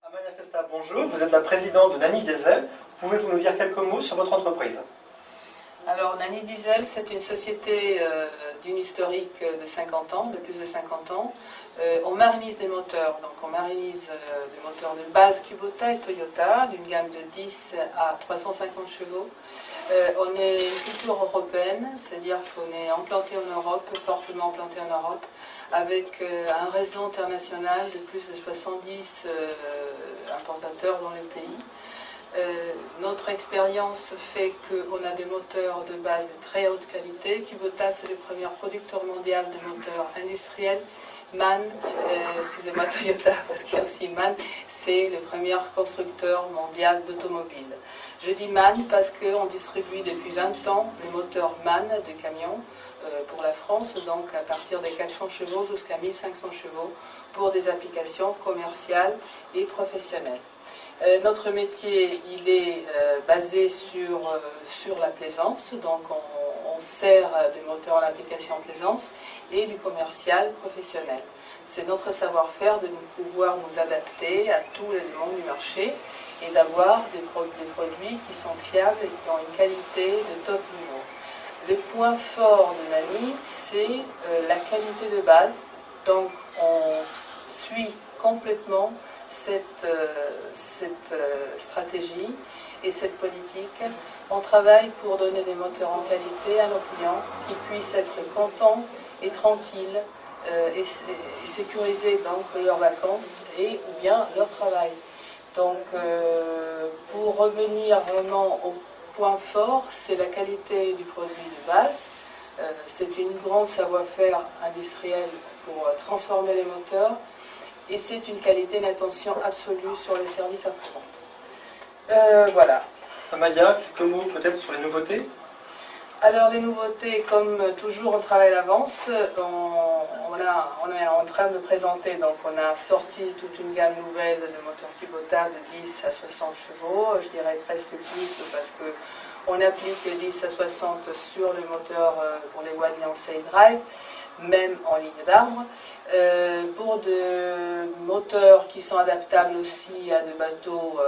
Amalia Festa, bonjour. Vous êtes la présidente de Nani Diesel. Pouvez-vous nous dire quelques mots sur votre entreprise? Alors, Nani Diesel, c'est une société d'une historique de 50 ans, de plus de 50 ans. On marinise des moteurs, donc on marinise des moteurs de base Kubota et Toyota, d'une gamme de 10 à 350 chevaux. On est une culture européenne, c'est-à-dire qu'on est implanté en Europe, fortement implanté en Europe, avec un réseau international de plus de 70 importateurs dans le pays. Notre expérience fait qu'on a des moteurs de base de très haute qualité. Kubota, c'est le premier producteur mondial de moteurs industriels. MAN, excusez-moi Toyota, parce qu'il y a aussi MAN, c'est le premier constructeur mondial d'automobiles. Je dis MAN parce qu'on distribue depuis 20 ans les moteurs MAN de camions pour la France, donc à partir des 400 chevaux jusqu'à 1500 chevaux pour des applications commerciales et professionnelles. Notre métier, il est basé sur la plaisance, donc on sert des moteurs à l'application plaisance et du commercial professionnel. C'est notre savoir-faire de pouvoir nous adapter à tous les demandes du marché et d'avoir des produits qui sont fiables et qui ont une qualité de top niveau. Le point fort de Nani, c'est la qualité de base, donc on suit complètement cette stratégie et cette politique. On travaille pour donner des moteurs en qualité à nos clients qui puissent être contents et tranquilles et sécuriser donc leurs vacances et ou bien leur travail. Donc pour revenir vraiment au point fort, c'est la qualité du produit de base. C'est une grande savoir-faire industriel pour transformer les moteurs. Et c'est une qualité d'attention absolue sur les services après-vente. Voilà. Amalia, quelques mots peut-être sur les nouveautés? Alors les nouveautés, comme toujours on travaille à l'avance, on est en train de présenter, donc on a sorti toute une gamme nouvelle de moteurs Kubota de 10 à 60 chevaux, je dirais presque plus parce qu'on applique les 10 à 60 sur les moteurs pour les wagons Sail Drive, même en ligne d'arbre, pour des moteurs qui sont adaptables aussi à des bateaux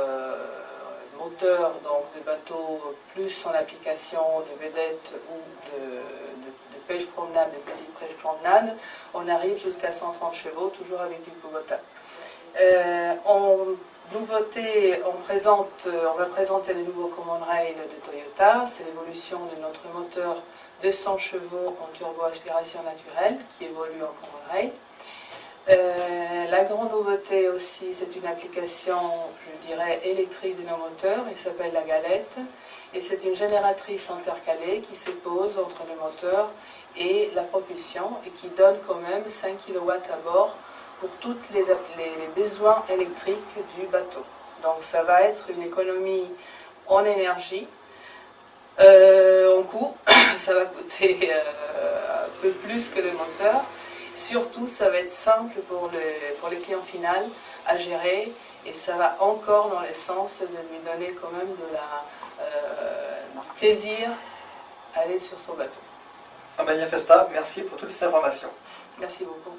moteurs, donc des bateaux plus en application de vedettes ou de pêche-promenade, de petites pêche-promenades, on arrive jusqu'à 130 chevaux, toujours avec du Kubota. En nouveauté, on va présenter le nouveau Common Rail de Toyota, c'est l'évolution de notre moteur 200 chevaux en turbo-aspiration naturelle qui évolue en Common Rail. La grande nouveauté aussi, c'est une application, je dirais, électrique de nos moteurs, elle s'appelle la galette, et c'est une génératrice intercalée qui se pose entre le moteur et la propulsion et qui donne quand même 5 kW à bord pour tous les besoins électriques du bateau. Donc ça va être une économie en énergie, en coût, ça va coûter un peu plus que le moteur. Surtout, ça va être simple pour le client final à gérer et ça va encore dans le sens de lui donner quand même du plaisir à aller sur son bateau. Amalia Festa, merci pour toutes ces informations. Merci beaucoup.